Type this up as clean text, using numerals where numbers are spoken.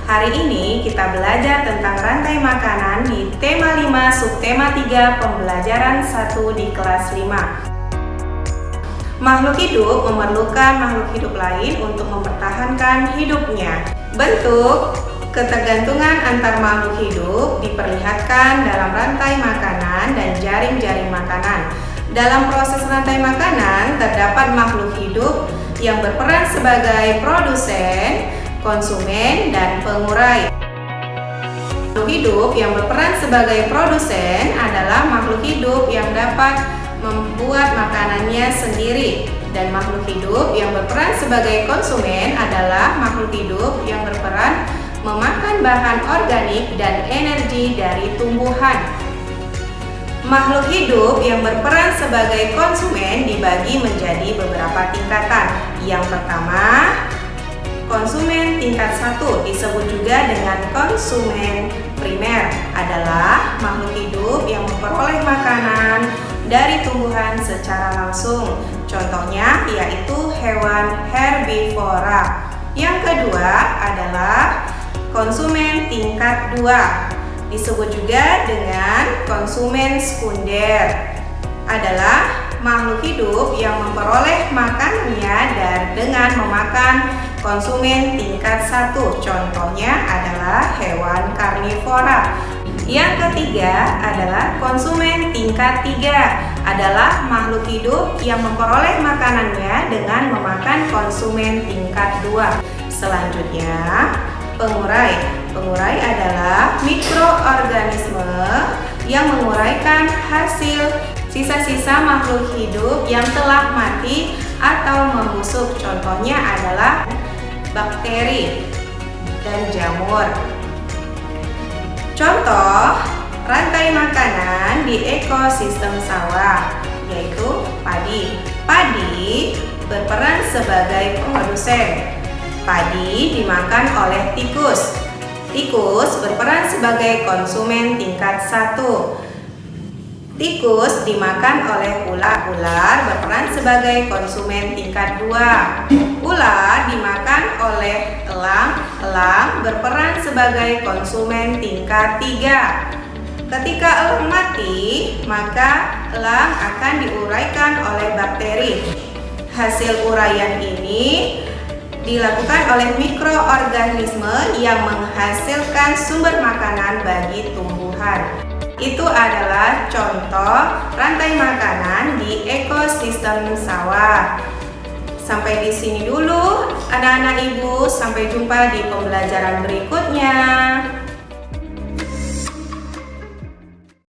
Hari ini kita belajar tentang rantai makanan di tema 5 subtema 3 pembelajaran 1 di kelas 5. Makhluk hidup memerlukan makhluk hidup lain untuk mempertahankan hidupnya. Bentuk ketergantungan antar makhluk hidup diperlihatkan dalam rantai makanan dan jaring-jaring makanan. Dalam proses rantai makanan terdapat makhluk hidup yang berperan sebagai produsen, konsumen, dan pengurai. Makhluk hidup yang berperan sebagai produsen adalah makhluk hidup yang dapat membuat makanannya sendiri, dan makhluk hidup yang berperan sebagai konsumen adalah makhluk hidup yang berperan memakan bahan organik dan energi dari tumbuhan. Makhluk hidup yang berperan sebagai konsumen dibagi menjadi beberapa tingkatan. Yang pertama, konsumen tingkat 1 disebut juga dengan konsumen primer, adalah makhluk hidup yang memperoleh makanan dari tumbuhan secara langsung. Contohnya yaitu hewan herbivora. Yang kedua adalah konsumen tingkat 2, disebut juga dengan konsumen sekunder, adalah makhluk hidup yang memperoleh makanannya dengan memakan konsumen tingkat 1. Contohnya adalah hewan karnivora. Yang ketiga adalah konsumen tingkat 3, adalah makhluk hidup yang memperoleh makanannya dengan memakan konsumen tingkat 2. Selanjutnya, pengurai. Pengurai adalah mikroorganisme yang menguraikan hasil sisa-sisa makhluk hidup yang telah mati atau membusuk. Contohnya adalah bakteri dan jamur. Contoh rantai makanan di ekosistem sawah yaitu padi. Padi berperan sebagai produsen. Padi dimakan oleh tikus. Tikus berperan sebagai konsumen tingkat 1. Tikus dimakan oleh ular. Ular berperan sebagai konsumen tingkat 2. Ular dimakan oleh elang. Elang berperan sebagai konsumen tingkat 3. Ketika elang mati, maka elang akan diuraikan oleh bakteri. Hasil uraian ini dilakukan oleh mikroorganisme yang menghasilkan sumber makanan bagi tumbuhan. Itu adalah contoh rantai makanan di ekosistem sawah. Sampai di sini dulu anak-anak ibu, sampai jumpa di pembelajaran berikutnya.